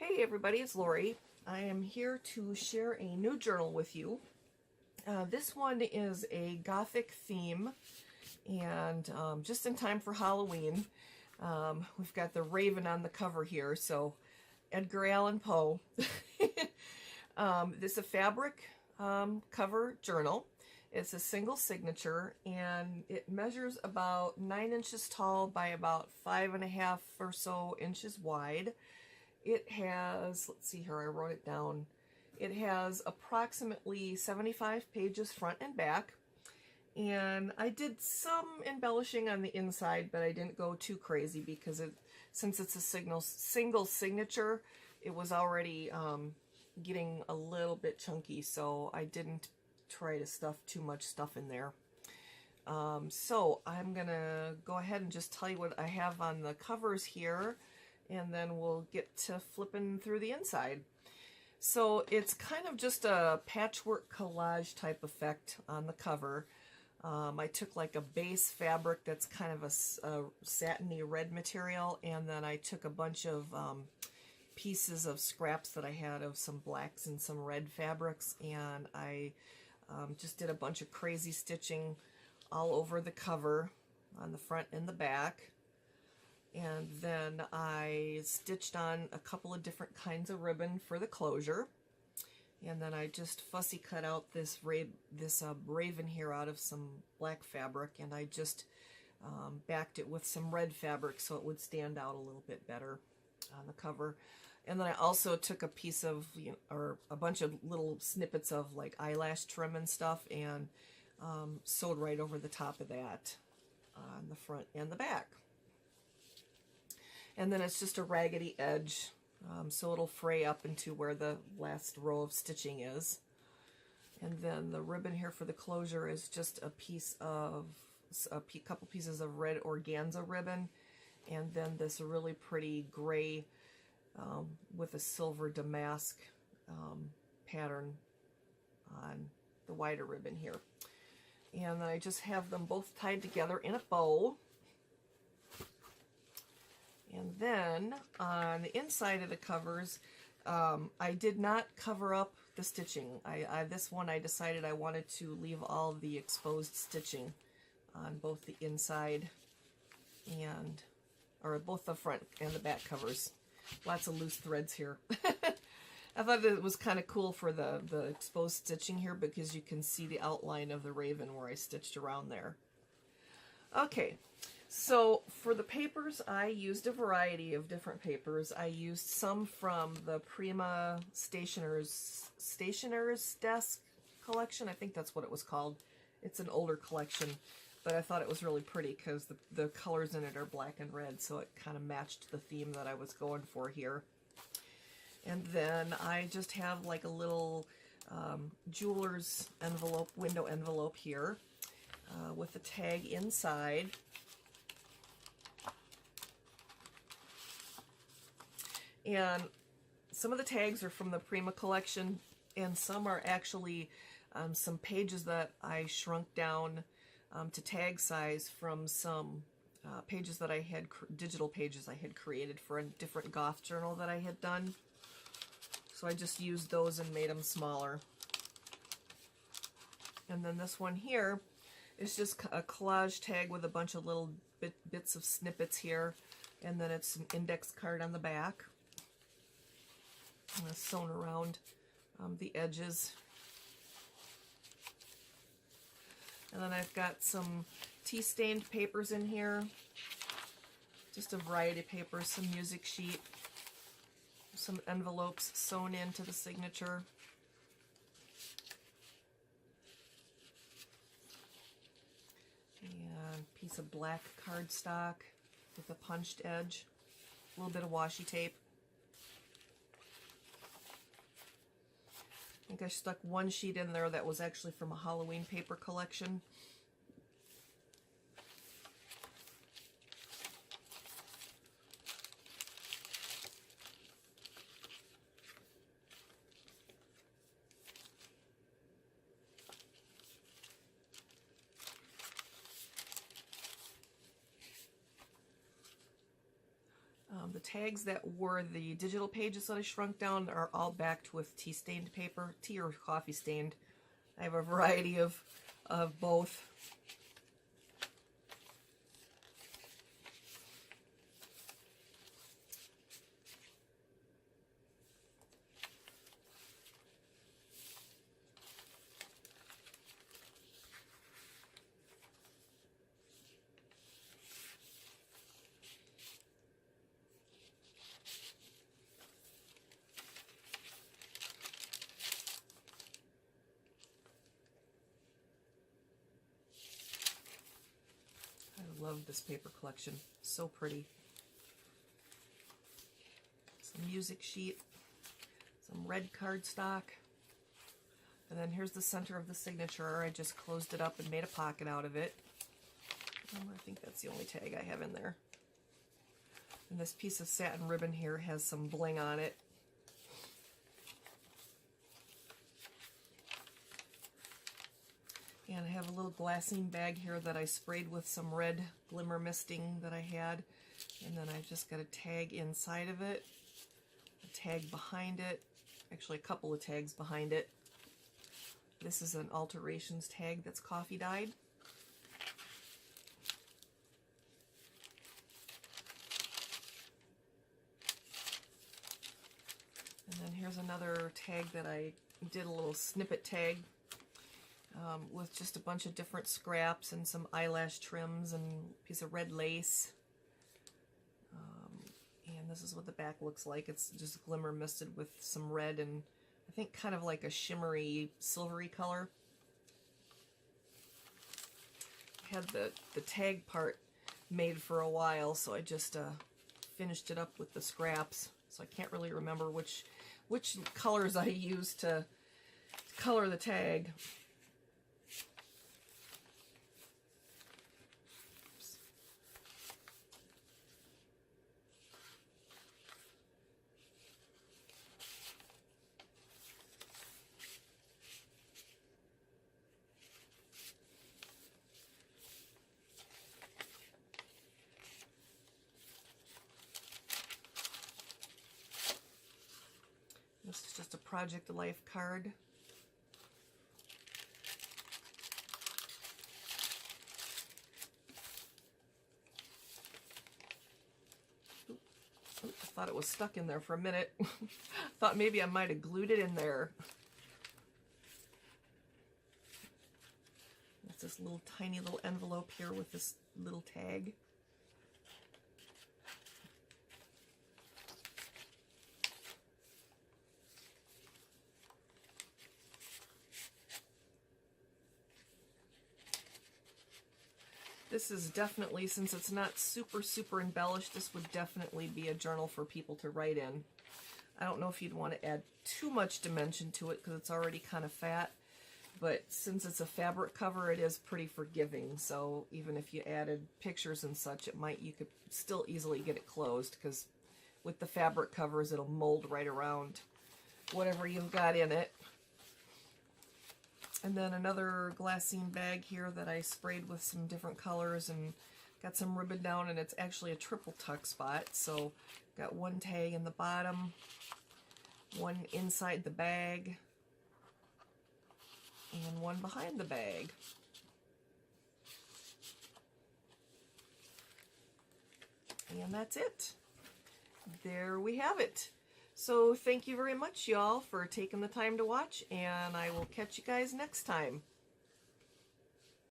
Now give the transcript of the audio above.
Hey everybody, it's Lori. I am here to share a new journal with you. This one is a Gothic theme, and just in time for Halloween. We've got the raven on the cover here, so Edgar Allan Poe. This is a fabric cover journal. It's a single signature, and it measures about 9 inches tall by about 5.5 or so inches wide. It has, let's see here, I wrote it down. It has approximately 75 pages front and back. And I did some embellishing on the inside, but I didn't go too crazy because since it's a single signature, it was already getting a little bit chunky, so I didn't try to stuff too much stuff in there. So I'm gonna go ahead and just tell you what I have on the covers here, and then we'll get to flipping through the inside. So it's kind of just a patchwork collage type effect on the cover. I took like a base fabric that's kind of a satiny red material, and then I took a bunch of pieces of scraps that I had of some blacks and some red fabrics, and I just did a bunch of crazy stitching all over the cover on the front and the back. And then I stitched on a couple of different kinds of ribbon for the closure. And then I just fussy cut out this raven here out of some black fabric, and I just backed it with some red fabric so it would stand out a little bit better on the cover. And then I also took a piece of, or a bunch of little snippets of like eyelash trim and stuff, and sewed right over the top of that on the front and the back. And then it's just a raggedy edge, so it'll fray up into where the last row of stitching is. And then the ribbon here for the closure is just a couple pieces of red organza ribbon, and then this really pretty gray with a silver damask pattern on the wider ribbon here. And I just have them both tied together in a bow. And then on the inside of the covers, I did not cover up the stitching. This one I decided I wanted to leave all the exposed stitching on both the inside or both the front and the back covers. Lots of loose threads here. I thought it was kind of cool for the exposed stitching here because you can see the outline of the raven where I stitched around there. Okay. So for the papers, I used a variety of different papers. I used some from the Prima Stationer's Desk collection. I think that's what it was called. It's an older collection, but I thought it was really pretty because the colors in it are black and red, so it kind of matched the theme that I was going for here. And then I just have like a little jeweler's envelope, window envelope here with a tag inside. And some of the tags are from the Prima collection, and some are actually some pages that I shrunk down to tag size from some pages that I had, digital pages I had created for a different goth journal that I had done. So I just used those and made them smaller. And then this one here is just a collage tag with a bunch of little bits of snippets here, and then it's an index card on the back. Sewn around the edges. And then I've got some tea-stained papers in here. Just a variety of papers, some music sheet, some envelopes sewn into the signature. And a piece of black cardstock with a punched edge. A little bit of washi tape. I think I stuck one sheet in there that was actually from a Halloween paper collection. The tags that were the digital pages that I shrunk down are all backed with tea stained paper, tea or coffee stained. I have a variety of both. I love this paper collection. So pretty. Some music sheet, some red cardstock, and then here's the center of the signature. I just closed it up and made a pocket out of it. I think that's the only tag I have in there. And this piece of satin ribbon here has some bling on it. And I have a little glassine bag here that I sprayed with some red glimmer misting that I had. And then I've just got a tag inside of it, a tag behind it, actually a couple of tags behind it. This is an alterations tag that's coffee dyed. And then here's another tag that I did a little snippet tag with just a bunch of different scraps and some eyelash trims and a piece of red lace. And this is what the back looks like. It's just glimmer misted with some red and I think kind of like a shimmery silvery color. I had the tag part made for a while, so I just finished it up with the scraps. So I can't really remember which colors I used to color the tag. This is just a Project Life card. I thought it was stuck in there for a minute. Thought maybe I might have glued it in there. It's this little tiny little envelope here with this little tag. This is definitely, since it's not super embellished, this would definitely be a journal for people to write in. I don't know if you'd want to add too much dimension to it because it's already kind of fat, but since it's a fabric cover, it is pretty forgiving. So even if you added pictures and such, you could still easily get it closed because with the fabric covers, it'll mold right around whatever you've got in it. And then another glassine bag here that I sprayed with some different colors and got some ribbon down, and it's actually a triple tuck spot. So got one tag in the bottom, one inside the bag, and one behind the bag. And that's it. There we have it. So thank you very much, y'all, for taking the time to watch, and I will catch you guys next time.